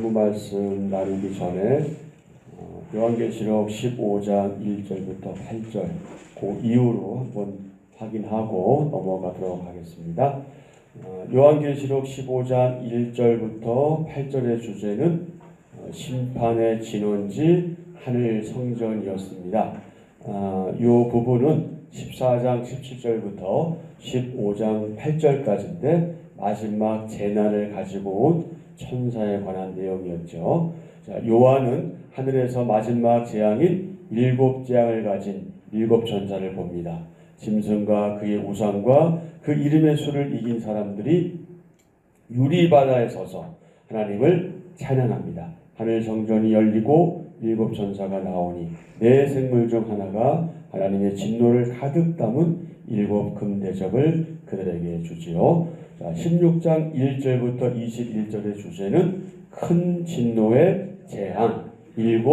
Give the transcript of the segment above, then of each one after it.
본문 말씀 나누기 전에 요한계시록 15장 1절부터 8절 그 이후로 한번 확인하고 넘어가도록 하겠습니다. 요한계시록 15장 1절부터 8절의 주제는 심판의 진원지 하늘 성전이었습니다. 이 부분은 14장 17절부터 15장 8절까지인데 마지막 재난을 가지고 온 천사에 관한 내용이었죠. 자, 요한은 하늘에서 마지막 재앙인 7재앙을 가진 7천사를 봅니다. 짐승과 그의 우상과 그 이름의 수를 이긴 사람들이 유리바다에 서서 하나님을 찬양합니다. 하늘 성전이 열리고 7천사가 나오니 네 생물 중 하나가 하나님의 진노를 가득 담은 7금 대접을 그들에게 주지요. 자, 16장 1절부터 21절의 주제는 큰 진노의 재앙, 7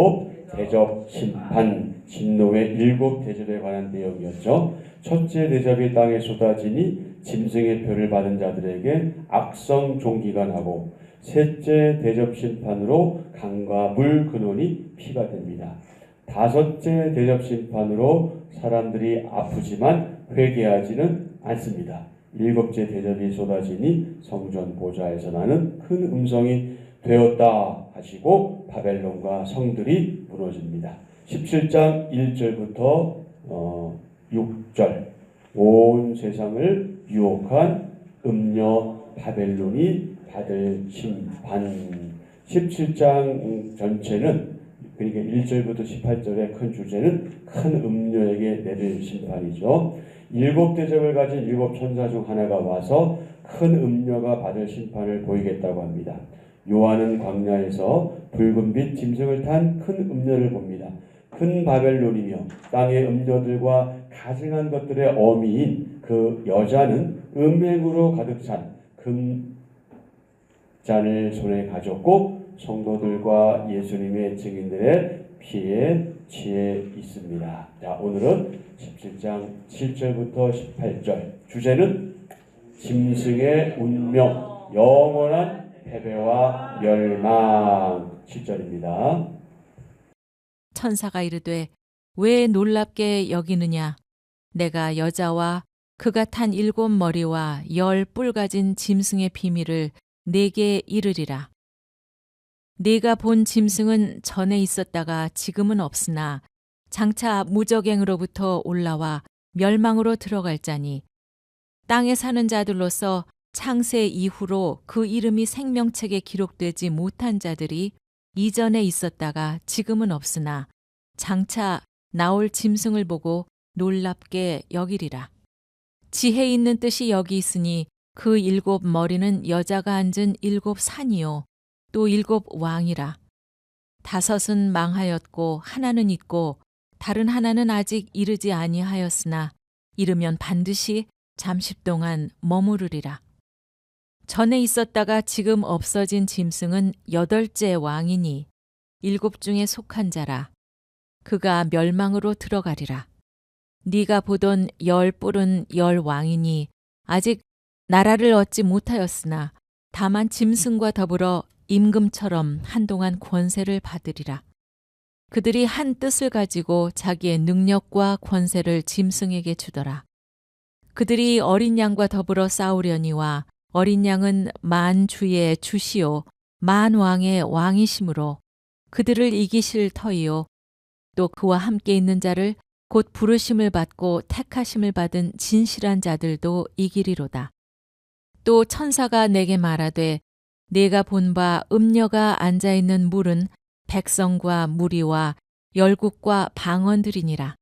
대접 심판, 진노의 7 대접에 관한 내용이었죠. 첫째 대접이 땅에 쏟아지니 짐승의 표를 받은 자들에게 악성 종기가 나고, 셋째 대접 심판으로 강과 물 근원이 피가 됩니다. 다섯째 대접 심판으로 사람들이 아프지만 회개하지는 않습니다. 7째 대접이 쏟아지니 성전 보좌에서 나는 큰 음성이 되었다 하시고 바벨론과 성들이 무너집니다. 17장 1절부터 6절 온 세상을 유혹한 음녀 바벨론이 받을 심판. 17장 전체는 그러니까 1절부터 18절의 큰 주제는 큰 음녀에게 내릴 심판이죠. 7 대접을 가진 7 천사 중 하나가 와서 큰 음녀가 받을 심판을 보이겠다고 합니다. 요한은 광야에서 붉은빛 짐승을 탄 큰 음녀를 봅니다. 큰 바벨론이며 땅의 음녀들과 가증한 것들의 어미인 그 여자는 음행으로 가득 찬 금잔을 손에 가졌고 성도들과 예수님의 증인들의 피에 취해 있습니다. 자, 오늘은 17장 7절부터 18절 주제는 짐승의 운명, 영원한 패배와 멸망. 7절입니다. 천사가 이르되 왜 놀랍게 여기느냐? 내가 여자와 그가 탄 7 머리와 10 뿔 가진 짐승의 비밀을 네게 이르리라. 네가 본 짐승은 전에 있었다가 지금은 없으나 장차 무저갱으로부터 올라와 멸망으로 들어갈 자니 땅에 사는 자들로서 창세 이후로 그 이름이 생명책에 기록되지 못한 자들이 이전에 있었다가 지금은 없으나 장차 나올 짐승을 보고 놀랍게 여기리라. 지혜 있는 뜻이 여기 있으니 그 7 머리는 여자가 앉은 7 산이요 또 7 왕이라. 5은 망하였고 하나는 있고 다른 하나는 아직 이르지 아니하였으나 이르면 반드시 잠시 동안 머무르리라. 전에 있었다가 지금 없어진 짐승은 8째 왕이니 7 중에 속한 자라. 그가 멸망으로 들어가리라. 네가 보던 10 뿔은 10 왕이니 아직 나라를 얻지 못하였으나 다만 짐승과 더불어 임금처럼 한동안 권세를 받으리라. 그들이 한 뜻을 가지고 자기의 능력과 권세를 짐승에게 주더라. 그들이 어린 양과 더불어 싸우려니와 어린 양은 만주의 주시요 만왕의 왕이시므로 그들을 이기실 터이요 또 그와 함께 있는 자를 곧 부르심을 받고 택하심을 받은 진실한 자들도 이기리로다. 또 천사가 내게 말하되 네가 본 바 음녀가 앉아있는 물은 백성과 무리와 열국과 방언들이니라.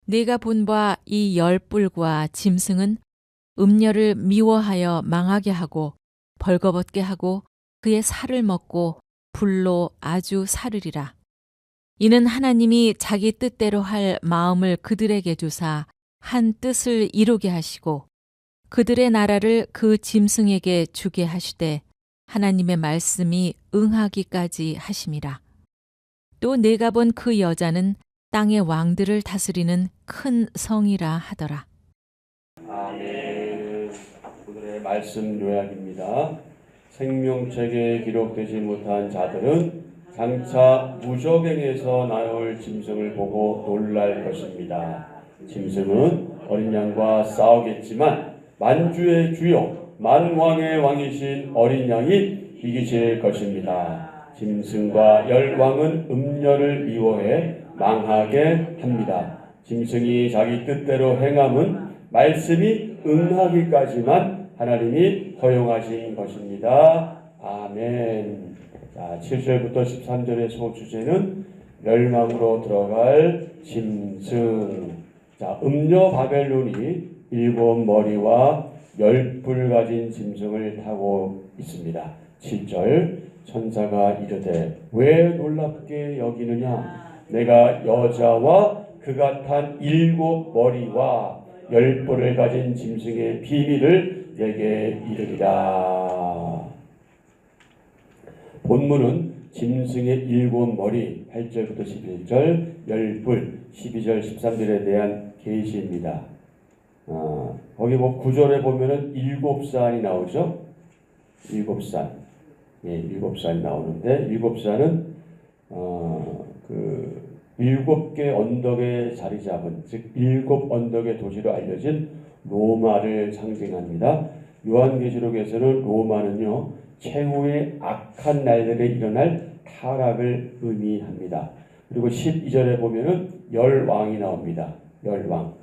네가 본 바 이 10 뿔과 짐승은 음녀를 미워하여 망하게 하고 벌거벗게 하고 그의 살을 먹고 불로 아주 사르리라. 이는 하나님이 자기 뜻대로 할 마음을 그들에게 주사 한 뜻을 이루게 하시고 그들의 나라를 그 짐승에게 주게 하시되 하나님의 말씀이 응하기까지 하심이라. 또 내가 본 그 여자는 땅의 왕들을 다스리는 큰 성이라 하더라. 아멘. 오늘의 말씀 요약입니다. 생명책에 기록되지 못한 자들은 장차 무적행에서 나올 짐승을 보고 놀랄 것입니다. 짐승은 어린 양과 싸우겠지만 만주의 주요 만왕의 왕이신 어린 양이 이기실 것입니다. 짐승과 열왕은 음녀를 미워해 망하게 합니다. 짐승이 자기 뜻대로 행함은 말씀이 응하기까지만 하나님이 허용하신 것입니다. 아멘. 자, 7절부터 13절의 소주제는 멸망으로 들어갈 짐승. 자, 음녀 바벨론이 7머리와 10뿔 가진 짐승을 타고 있습니다. 7절 천사가 이르되 왜 놀랍게 여기느냐? 내가 여자와 그가 탄 7머리와 10뿔을 가진 짐승의 비밀을 내게 이르리라. 본문은 짐승의 7머리 8절부터 11절, 10뿔 12절 13절에 대한 계시입니다. 거기 9절에 보면은 7산이 나오죠. 7산. 예, 7산이 나오는데 7산은 7개 언덕에 자리 잡은, 즉 7 언덕의 도시로 알려진 로마를 상징합니다. 요한계시록에서는 로마는요 최후의 악한 날들에 일어날 타락을 의미합니다. 그리고 12절에 보면은 열왕이 나옵니다. 열왕.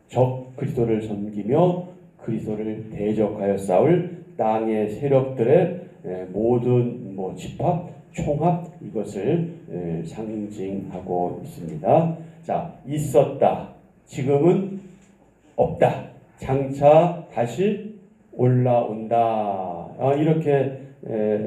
적 그리스도를 섬기며 그리스도를 대적하여 싸울 땅의 세력들의 모든 집합, 총합 이것을 상징하고 있습니다. 자, 있었다. 지금은 없다. 장차 다시 올라온다. 이렇게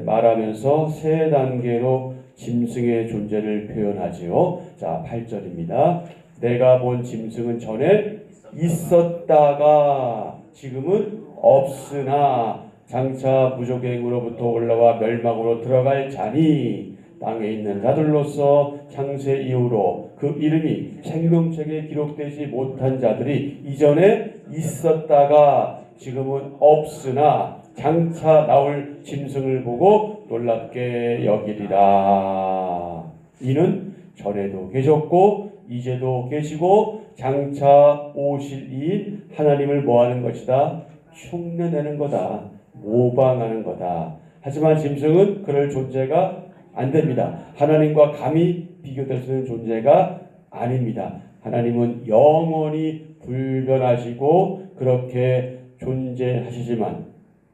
말하면서 세 단계로 짐승의 존재를 표현하지요. 자, 8절입니다. 내가 본 짐승은 전에 있었다가 지금은 없으나 장차 무적행으로부터 올라와 멸망으로 들어갈 자니 땅에 있는 자들로서 창세 이후로 그 이름이 생명책에 기록되지 못한 자들이 이전에 있었다가 지금은 없으나 장차 나올 짐승을 보고 놀랍게 여기리라. 이는 전에도 계셨고 이제도 계시고 장차 오실 이인 하나님을 뭐하는 것이다? 흉내내는 거다. 모방하는 거다. 하지만 짐승은 그럴 존재가 안 됩니다. 하나님과 감히 비교될 수 있는 존재가 아닙니다. 하나님은 영원히 불변하시고 그렇게 존재하시지만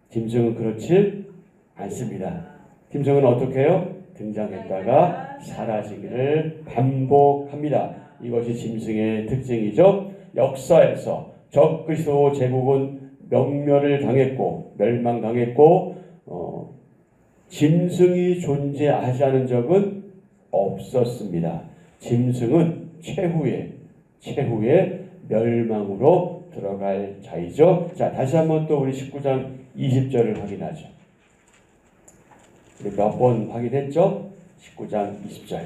짐승은 그렇지 않습니다. 짐승은 어떻게 해요? 등장했다가 사라지기를 반복합니다. 이것이 짐승의 특징이죠. 역사에서 적그리스도 제국은 명멸을 당했고 멸망당했고 짐승이 존재하지 않은 적은 없었습니다. 짐승은 최후의 멸망으로 들어갈 자이죠. 자, 다시 한번 또 우리 19장 20절을 확인하죠. 우리 몇 번 확인했죠? 19장 20절.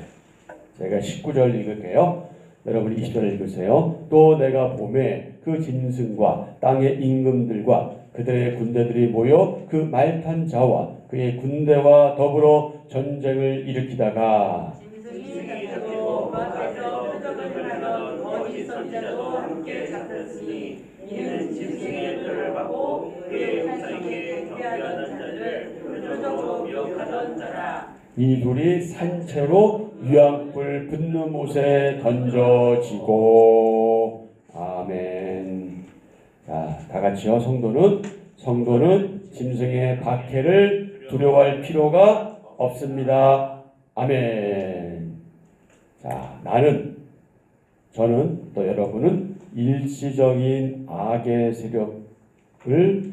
제가 19절 읽을게요. 여러분 20절을 읽으세요. 또 내가 봄에 그 짐승과 땅의 임금들과 그들의 군대들이 모여 그 말탄 자와 그의 군대와 더불어 전쟁을 일으키다가 짐승이 잡히고 마에서 표적을 하던 거짓 선지자도 함께 잡혔으니 이는 짐승의 표를 받고 그의 형상에게 경배하던 자를 표적으로 미혹하던 자라. 이 둘이 산채로 유황불 붙는 못에 던져지고. 아멘. 자, 다 같이요. 성도는 짐승의 박해를 두려워할 필요가 없습니다. 아멘. 자, 저는 또 여러분은 일시적인 악의 세력을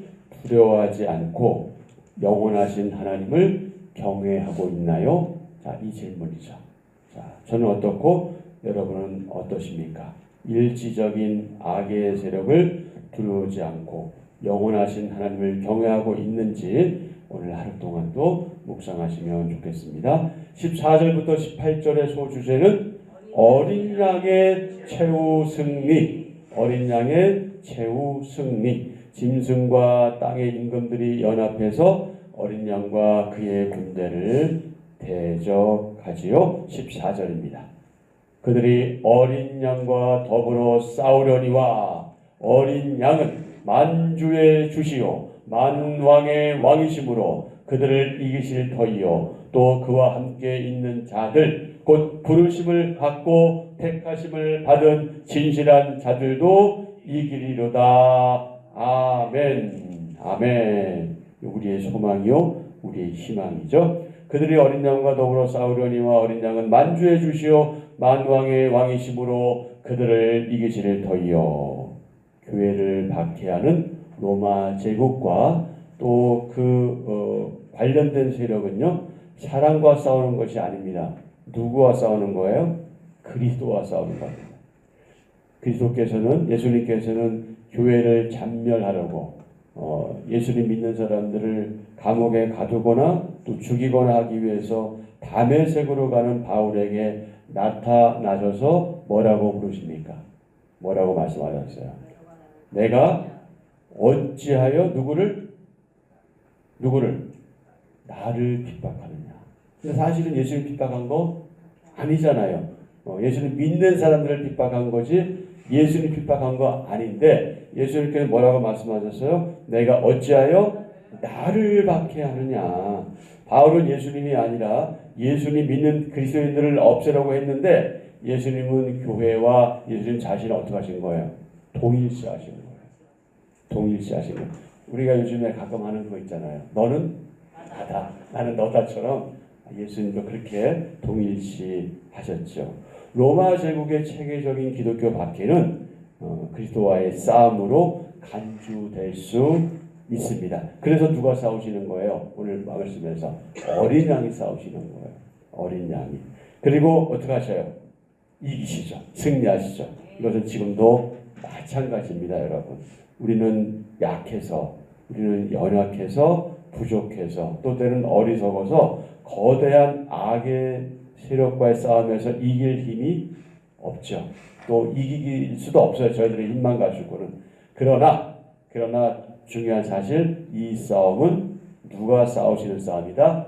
두려워하지 않고 영원하신 하나님을 경외하고 있나요? 자, 이 질문이죠. 자, 저는 어떻고 여러분은 어떠십니까? 일시적인 악의 세력을 두려워하지 않고 영원하신 하나님을 경외하고 있는지 오늘 하루 동안도 묵상하시면 좋겠습니다. 14절부터 18절의 소주제는 어린 양의 최후 승리, 어린 양의 최후 승리. 짐승과 땅의 임금들이 연합해서 어린 양과 그의 군대를 대적하지요. 14절입니다. 그들이 어린 양과 더불어 싸우려니와 어린 양은 만주의 주시요 만왕의 왕이심으로 그들을 이기실 터이요 또 그와 함께 있는 자들 곧 부르심을 받고 택하심을 받은 진실한 자들도 이기리로다. 아멘. 아멘. 우리의 소망이요 우리의 희망이죠. 그들이 어린 양과 더불어 싸우려니와 어린 양은 만주의 주시요 만왕의 왕이심으로 그들을 이기실 터이요. 교회를 박해하는 로마 제국과 또 관련된 세력은요 사람과 싸우는 것이 아닙니다. 누구와 싸우는 거예요? 그리스도와 싸우는 겁니다. 예수님께서는 교회를 잔멸하려고 예수님 믿는 사람들을 감옥에 가두거나 또 죽이거나 하기 위해서 다메섹으로 가는 바울에게 나타나셔서 뭐라고 부르십니까? 뭐라고 말씀하셨어요? 내가 어찌하여 누구를 나를 핍박하느냐. 근데 사실은 예수님 핍박한 거 아니잖아요. 예수님 믿는 사람들을 핍박한 거지 예수님 핍박한 거 아닌데 예수님께서 뭐라고 말씀하셨어요? 내가 어찌하여 나를 박해하느냐. 바울은 예수님이 아니라 예수님 믿는 그리스도인들을 없애려고 했는데 예수님은 교회와 예수님 자신을 어떻게 하신 거예요? 동일시하신 거예요. 동일시하신 거예요. 우리가 요즘에 가끔 하는 거 있잖아요. 너는 나다, 나는 너다처럼 예수님도 그렇게 동일시하셨죠. 로마 제국의 체계적인 기독교 박해는 그리스도와의 싸움으로 간주될 수 있습니다. 그래서 누가 싸우시는 거예요? 오늘 말씀에서 어린 양이 싸우시는 거예요. 어린 양이. 그리고 어떻게 하셔요? 이기시죠. 승리하시죠. 이것은 지금도 마찬가지입니다, 여러분. 우리는 약해서, 우리는 연약해서, 부족해서, 또 때는 어리석어서 거대한 악의 세력과의 싸움에서 이길 힘이 없죠. 또 이길 수도 없어요. 저희들의 힘만 가지고는. 그러나 중요한 사실, 이 싸움은 누가 싸우시는 싸움이다?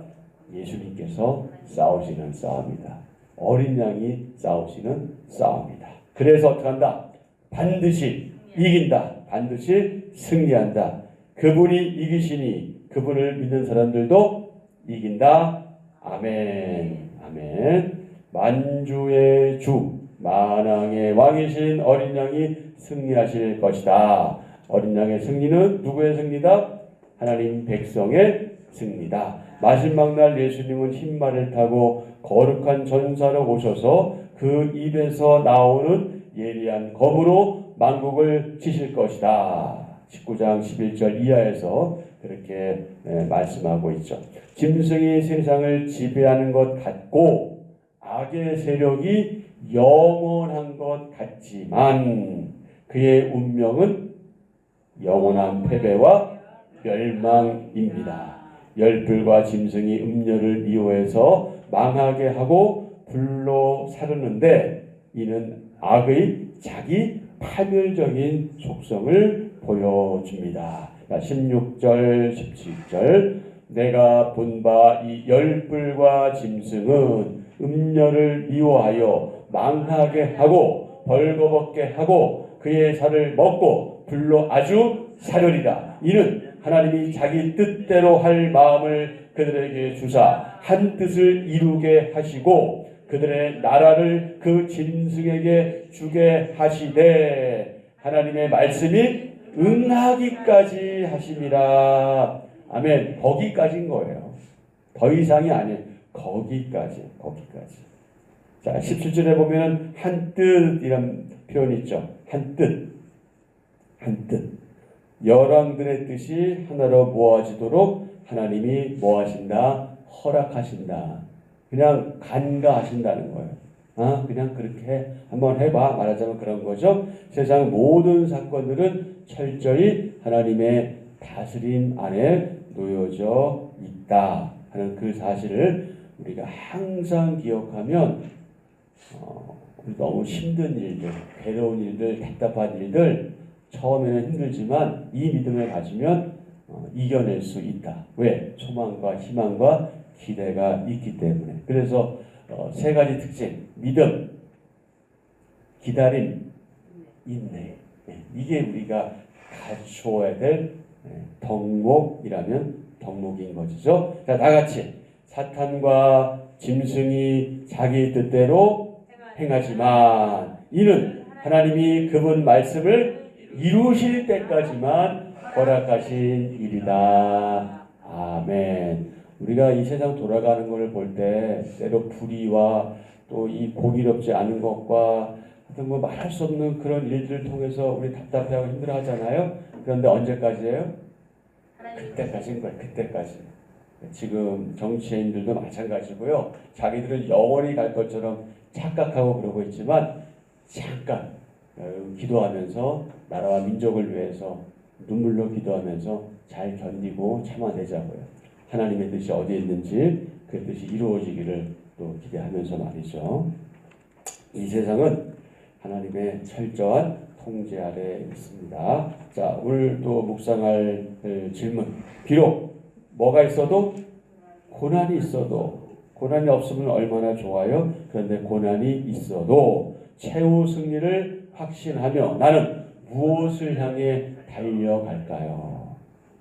예수님께서 싸우시는 싸움이다. 어린 양이 싸우시는 싸움이다. 그래서 어떻게 한다? 반드시 이긴다. 반드시 승리한다. 그분이 이기시니 그분을 믿는 사람들도 이긴다. 아멘. 아멘. 만주의 주, 만왕의 왕이신 어린 양이 승리하실 것이다. 어린 양의 승리는 누구의 승리다? 하나님 백성의 승리다. 마지막 날 예수님은 흰말을 타고 거룩한 전사로 오셔서 그 입에서 나오는 예리한 검으로 만국을 치실 것이다. 19장 11절 이하에서 그렇게 말씀하고 있죠. 짐승이 세상을 지배하는 것 같고 악의 세력이 영원한 것 같지만 그의 운명은 영원한 패배와 멸망입니다. 열불과 짐승이 음녀를 미워해서 망하게 하고 불로 사르는데 이는 악의 자기 파멸적인 속성을 보여줍니다. 16절, 17절 내가 본 바 이 열불과 짐승은 음녀를 미워하여 망하게 하고 벌거벗게 하고 그의 살을 먹고 불로 아주 사르리라. 이는 하나님이 자기 뜻대로 할 마음을 그들에게 주사 한 뜻을 이루게 하시고 그들의 나라를 그 짐승에게 주게 하시되 하나님의 말씀이 응하기까지 하심이라. 아멘. 거기까지인 거예요. 더 이상이 아니에요. 거기까지. 자, 17절에 보면 한 뜻이란 표현이 있죠. 한 뜻. 열왕들의 뜻이 하나로 모아지도록 하나님이 뭐 하신다? 허락하신다. 그냥 간과하신다는 거예요. 그냥 그렇게 한번 해봐. 말하자면 그런 거죠. 세상 모든 사건들은 철저히 하나님의 다스림 안에 놓여져 있다 하는 그 사실을 우리가 항상 기억하면 너무 힘든 일들, 괴로운 일들, 답답한 일들 처음에는 힘들지만 이 믿음을 가지면 이겨낼 수 있다. 왜? 소망과 희망과 기대가 있기 때문에. 그래서 세 가지 특징: 믿음, 기다림, 인내. 이게 우리가 갖추어야 될 덕목이라면 덕목인 것이죠. 자, 다 같이. 사탄과 짐승이 자기 뜻대로 행하지만 이는 하나님이 그분 말씀을 이루실 때까지만 허락하신 일이다. 아멘. 우리가 이 세상 돌아가는 것을 볼 때 때로 불의와 또 이 공의롭지 않은 것과 하여튼 뭐 말할 수 없는 그런 일들을 통해서 우리 답답해하고 힘들어하잖아요. 그런데 언제까지예요? 그때까지인 거예요. 그때까지. 지금 정치인들도 마찬가지고요. 자기들은 영원히 갈 것처럼 착각하고 그러고 있지만 잠깐 기도하면서 나라와 민족을 위해서 눈물로 기도하면서 잘 견디고 참아내자고요. 하나님의 뜻이 어디에 있는지 그 뜻이 이루어지기를 또 기대하면서 말이죠. 이 세상은 하나님의 철저한 통제 아래 있습니다. 자, 오늘 또 묵상할 질문. 비록 뭐가 있어도 고난이 있어도 고난이 없으면 얼마나 좋아요. 그런데 고난이 있어도 최후 승리를 확신하며 나는 무엇을 향해 달려갈까요?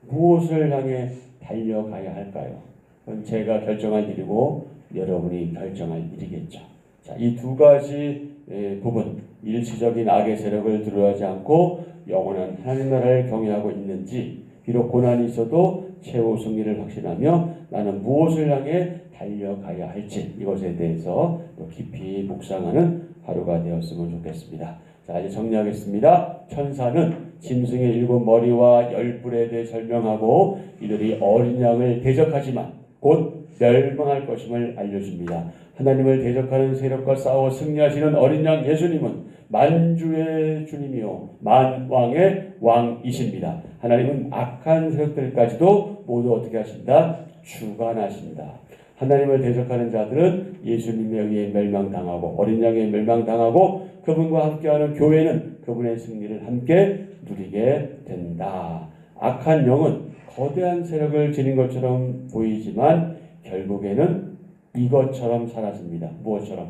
무엇을 향해 달려가야 할까요? 그건 제가 결정할 일이고 여러분이 결정할 일이겠죠. 자, 이 두 가지 부분, 일시적인 악의 세력을 두려워하지 않고 영원한 하나님 나라를 경외하고 있는지, 비록 고난이 있어도 최후 승리를 확신하며 나는 무엇을 향해 달려가야 할지, 이것에 대해서 또 깊이 묵상하는 하루가 되었으면 좋겠습니다. 자, 이제 정리하겠습니다. 천사는 짐승의 7머리와 10뿔에 대해 설명하고 이들이 어린 양을 대적하지만 곧 멸망할 것임을 알려줍니다. 하나님을 대적하는 세력과 싸워 승리하시는 어린 양 예수님은 만주의 주님이요 만왕의 왕이십니다. 하나님은 악한 세력들까지도 모두 어떻게 하신다? 주관하신다. 하나님을 대적하는 자들은 예수님에 의해 멸망당하고 어린 양에 멸망당하고 그분과 함께하는 교회는 그분의 승리를 함께 누리게 된다. 악한 영은 거대한 세력을 지닌 것처럼 보이지만 결국에는 이것처럼 사라집니다. 무엇처럼?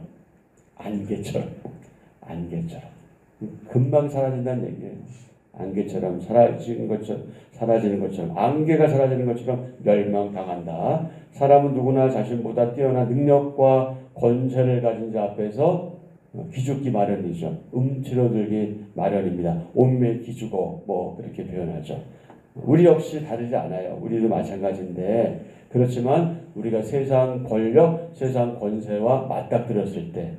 안개처럼. 안개처럼. 금방 사라진다는 얘기예요. 안개처럼 사라지는 것처럼 안개가 사라지는 것처럼 멸망당한다. 사람은 누구나 자신보다 뛰어난 능력과 권세를 가진 자 앞에서 기죽기 마련이죠. 움츠러들기 마련입니다. 온매 기죽어 뭐 그렇게 표현하죠. 우리 역시 다르지 않아요. 우리도 마찬가지인데 그렇지만 우리가 세상 권력, 세상 권세와 맞닥뜨렸을 때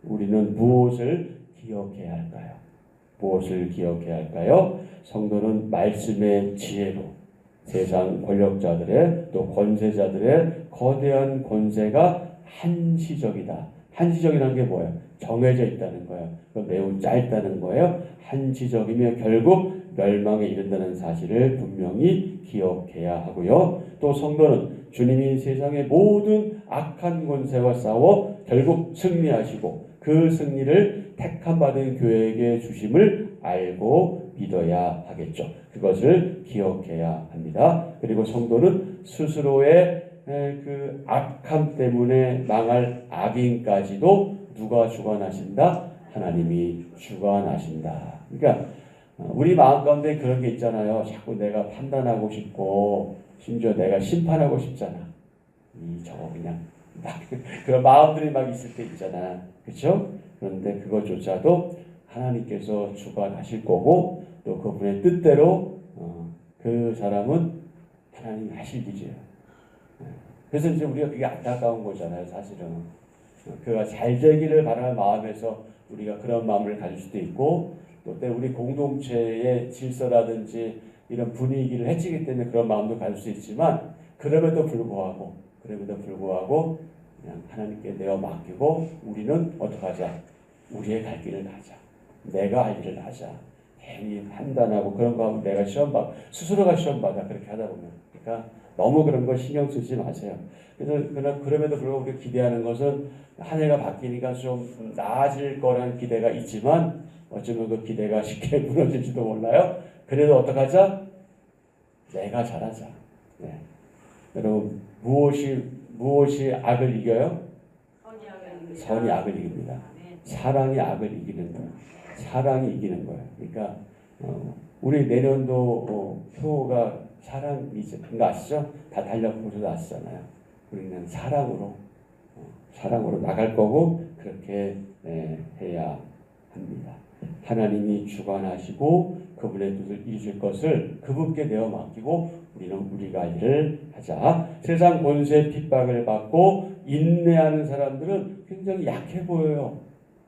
우리는 무엇을 기억해야 할까요? 무엇을 기억해야 할까요? 성도는 말씀의 지혜로 세상 권력자들의 또 권세자들의 거대한 권세가 한시적이다. 한시적이라는 게 뭐예요? 정해져 있다는 거예요. 매우 짧다는 거예요. 한시적이며 결국 멸망에 이른다는 사실을 분명히 기억해야 하고요. 또 성도는 주님이 세상의 모든 악한 권세와 싸워 결국 승리하시고 그 승리를 택함 받은 교회에게 주심을 알고 믿어야 하겠죠. 그것을 기억해야 합니다. 그리고 성도는 스스로의 그 악함 때문에 망할 악인까지도 누가 주관하신다? 하나님이 주관하신다. 그러니까 우리 마음 가운데 그런 게 있잖아요. 자꾸 내가 판단하고 싶고 심지어 내가 심판하고 싶잖아. 저거 그냥 막 그런 마음들이 막 있을 때 있잖아. 그렇죠? 그런데 그것조차도 하나님께서 주관하실 거고 또 그분의 뜻대로 그 사람은 하나님이 하실 일이에요. 그래서 이제 우리가 그게 안타까운 거잖아요. 사실은 그가 잘 되기를 바라는 마음에서 우리가 그런 마음을 가질 수도 있고 또 때 우리 공동체의 질서라든지 이런 분위기를 해치기 때문에 그런 마음도 가질 수 있지만 그럼에도 불구하고 그냥 하나님께 내어 맡기고 우리는 어떻게 하자? 우리의 갈 길을 가자. 내가 할 일을 하자. 괜히 판단하고 그런 거 하면 내가 스스로가 시험받아. 그렇게 하다 보면. 그러니까 너무 그런 거 신경 쓰지 마세요. 그러나 그럼에도 불구하고 우리가 기대하는 것은 한 해가 바뀌니까 좀 나아질 거라는 기대가 있지만 어쩌면 그 기대가 쉽게 무너질지도 몰라요. 그래도 어떡하자? 내가 잘하자. 네. 여러분 무엇이 악을 이겨요? 선이 악을 이깁니다. 사랑이 악을 이기는 거예요. 사랑이 이기는 거예요. 그러니까 우리 내년도 표가 사랑이죠. 그거 아시죠? 다 달력보셔도 아시잖아요. 우리는 사랑으로 나갈 거고 그렇게 해야 합니다. 하나님이 주관하시고 그분의 뜻을 이루실 것을 그분께 내어 맡기고 우리는 우리가 일을 하자. 세상 권세 핍박을 받고 인내하는 사람들은 굉장히 약해 보여요.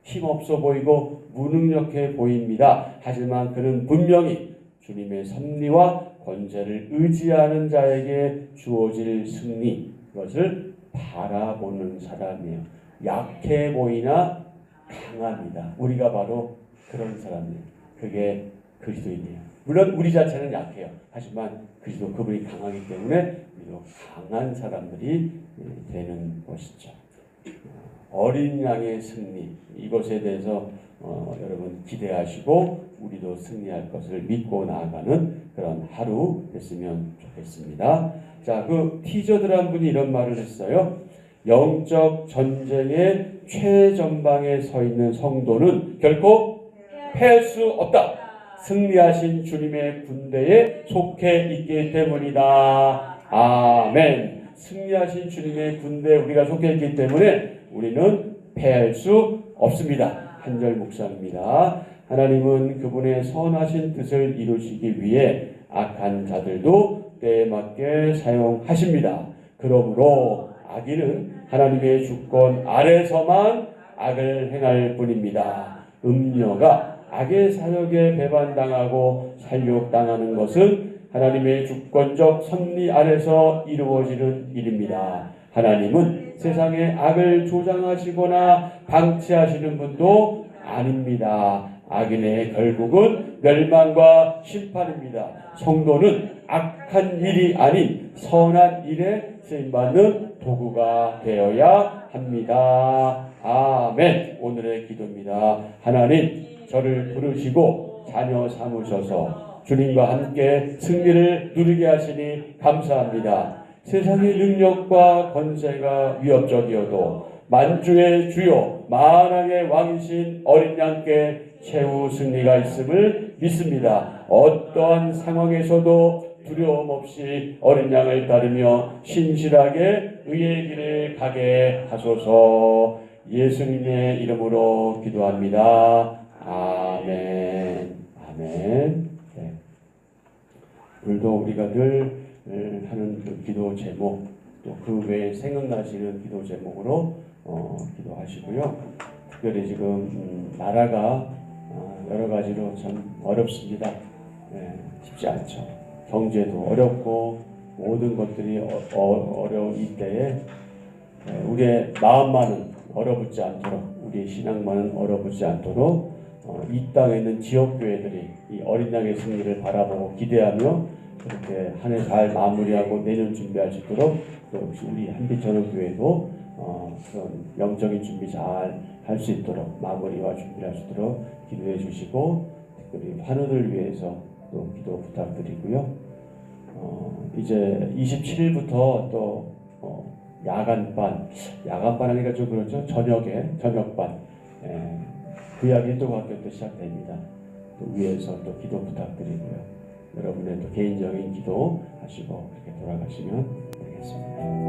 힘없어 보이고 무능력해 보입니다. 하지만 그는 분명히 주님의 섭리와 권세를 의지하는 자에게 주어질 승리, 그것을 바라보는 사람이에요. 약해 보이나 강합니다. 우리가 바로 그런 사람이에요. 그게 그리스도인이에요. 물론 우리 자체는 약해요. 하지만 그리스도 그분이 강하기 때문에 우리도 강한 사람들이 되는 것이죠. 어린 양의 승리, 이것에 대해서 여러분 기대하시고 우리도 승리할 것을 믿고 나아가는 그런 하루 됐으면 좋겠습니다. 자, 그 티저들 한 분이 이런 말을 했어요. 영적 전쟁의 최전방에 서 있는 성도는 결코 패할 수 없다. 승리하신 주님의 군대에 속해 있기 때문이다. 아멘. 승리하신 주님의 군대에 우리가 속해 있기 때문에 우리는 패할 수 없습니다. 한절 목사입니다. 하나님은 그분의 선하신 뜻을 이루시기 위해 악한 자들도 때에 맞게 사용하십니다. 그러므로 악인은 하나님의 주권 아래서만 악을 행할 뿐입니다. 음녀가 악의 사역에 배반당하고 살육당하는 것은 하나님의 주권적 섭리 아래서 이루어지는 일입니다. 하나님은 세상에 악을 조장하시거나 방치하시는 분도 아닙니다. 악인의 결국은 멸망과 심판입니다. 성도는 악한 일이 아닌 선한 일에 쓰임받는 도구가 되어야 합니다. 아멘. 오늘의 기도입니다. 하나님, 저를 부르시고 자녀 삼으셔서 주님과 함께 승리를 누리게 하시니 감사합니다. 세상의 능력과 권세가 위협적이어도 만주의 주요 만왕의 왕이신 어린 양께 최후 승리가 있음을 믿습니다. 어떠한 상황에서도 두려움 없이 어린 양을 따르며 신실하게 의의 길을 가게 하소서. 예수님의 이름으로 기도합니다. 아멘. 아멘. 네. 오늘도 우리가 늘 하는 그 기도 제목, 또 그 외에 생각나시는 기도 제목으로 기도하시고요. 특별히 지금 나라가 여러 가지로 참 어렵습니다. 쉽지 않죠. 경제도 어렵고 모든 것들이 어려운 이때에 우리의 마음만은 얼어붙지 않도록, 우리의 신앙만은 얼어붙지 않도록 이 땅에 있는 지역교회들이 이 어린 양의 승리를 바라보고 기대하며 그렇게 한 해 잘 마무리하고 내년 준비할 수 있도록, 또 역시 우리 한빛전원교회도 그런 영적인 준비 잘 할 수 있도록 마무리와 준비할 수 있도록 기도해 주시고, 특별히 환우를 위해서 또 기도 부탁드리고요. 이제 27일부터 또 야간반 하니까 좀 그렇죠. 저녁반 그 이야기 또 학교 또 시작됩니다. 또 위에서 또 기도 부탁드리고요. 여러분의 또 개인적인 기도 하시고 그렇게 돌아가시면 되겠습니다.